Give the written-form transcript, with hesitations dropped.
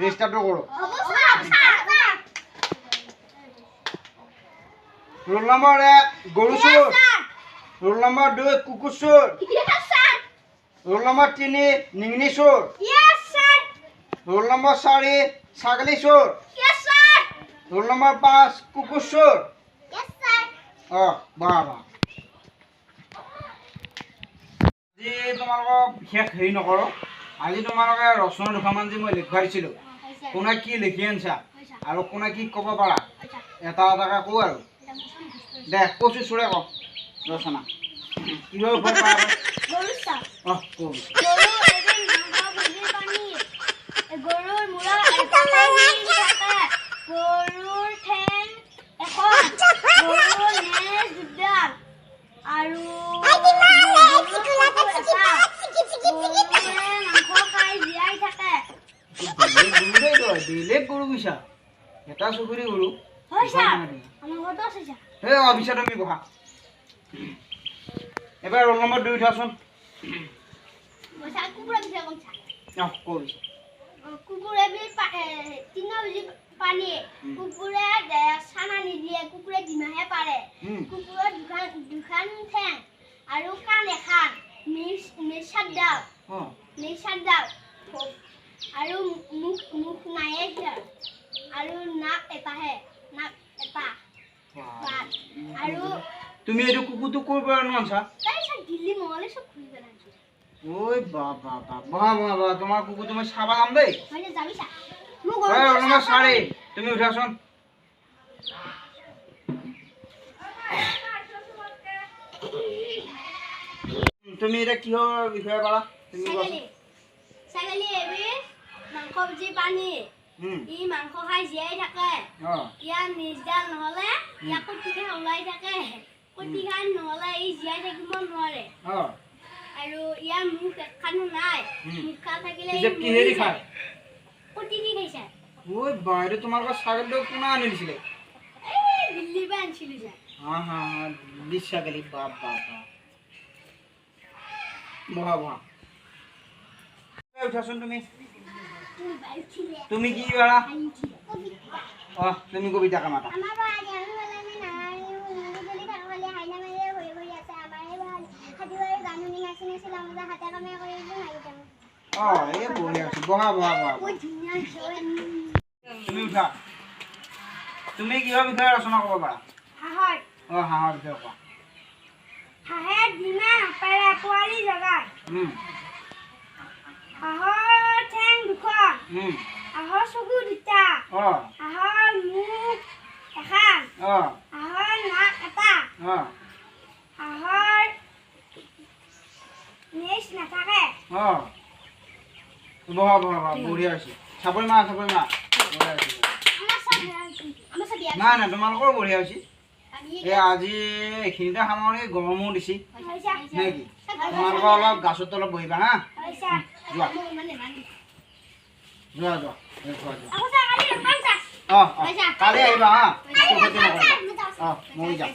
রেজিস্টারটা করো roll number 1 গরু চোর রোল নাম্বার 2 কুকুর চোর রোল নাম্বার 3 নিংনি চোর রোল নাম্বার 4 ছাগলি চোর রোল নাম্বার 5 কুকুর চোর বাহ আজি তোমালোকক বিশেষ হেৰি নকৰো আজি তোমালোকে ৰচনা দুখামান যে মই লিখাইছিলোঁ কোনে কি লিখি আনছা আৰু কোনে কি ক'ব পাৰা এটা এটাকে কওঁ আৰু দে কৈছোঁ চোৰে ক ৰচনা কিহৰ ওপৰত পাৰা গৰুৰ মূৰত গৰুৰ ঠেং এখন গৰুৰ নেজ দুডাল আৰু বেলেগ গৰু বুইছা এটা চুকুৰি গৰু হে অফিচত তুমি বহা এবাৰ ৰোল নম্বৰ 2 উঠাচোন কুকুৰে পানী কুকুৰে চানা নিদিয়ে কুকুৰে ডিমাহে পাৰে কুকুৰৰ দুখান ঠেং আৰু কাণ এখন মিছাদাল আৰু মুখ নায়ে আৰু নাক এটাহে আৰু তুমি এইটো কুকুৰটো ক'ৰ পৰা আনছা দিল্লী মহলে চব ঘুৰি পেলাইছো ওই বাবা তোমাৰ কুকুৰটো মই চাবা যাম দেই যাবি চা নম্বৰ 4 তুমি উঠাচোন তুমি এটা কিহৰ বিষয়ে পালা তুমি ছাগলী এবিধ মাংসভোজী প্ৰাণী ই মাংস খাই জীয়াই থাকে ইয়াৰ নিজডাল নহলে ইয়াক কটিখান ওলাই থাকে কটিখান নহলে ই জীয়াই থাকিব নোৱাৰে আৰু ইয়াৰ মুখ এখানো নাই মুখ থাকিলে কিহেৰি খায় কটিকি খাইছে ওই বাইৰে তোমালোকৰ ছাগলটো কোনা আনি দিছিলে দিল্লীৰ পৰা আনিছিলো যা দিল্লী ছাগলী বাপ বহা উঠাচোন তুমি কি বাড়া তুমি কবিতা কামাতা তুমি উঠা তুমি কিহৰ বিষয়ে ৰচনা কৰিব পাৰা হাঁহৰ বিষয়ে কোৱা হাঁহে ডিমা পাৰে পোৱালি জগায় হাঁহৰ ঠেং দুখন হাঁহৰ চকু দুটা হাঁহৰ মুখ এখন হাঁহৰ নাক এটা হাঁহৰ নেজ নাথাকে বহা বঢ়িয়া হৈছে চাপৰি মা নাই তোমালোকৰ বঢ়িয়া হৈছে আজি এইখিনিতে সামৰণি গৰমো দিছে নেকি তোমালোকৰ অলপ গাছৰ তলত বহিবা হা যোৱা কালি আহিবা হা মই যাম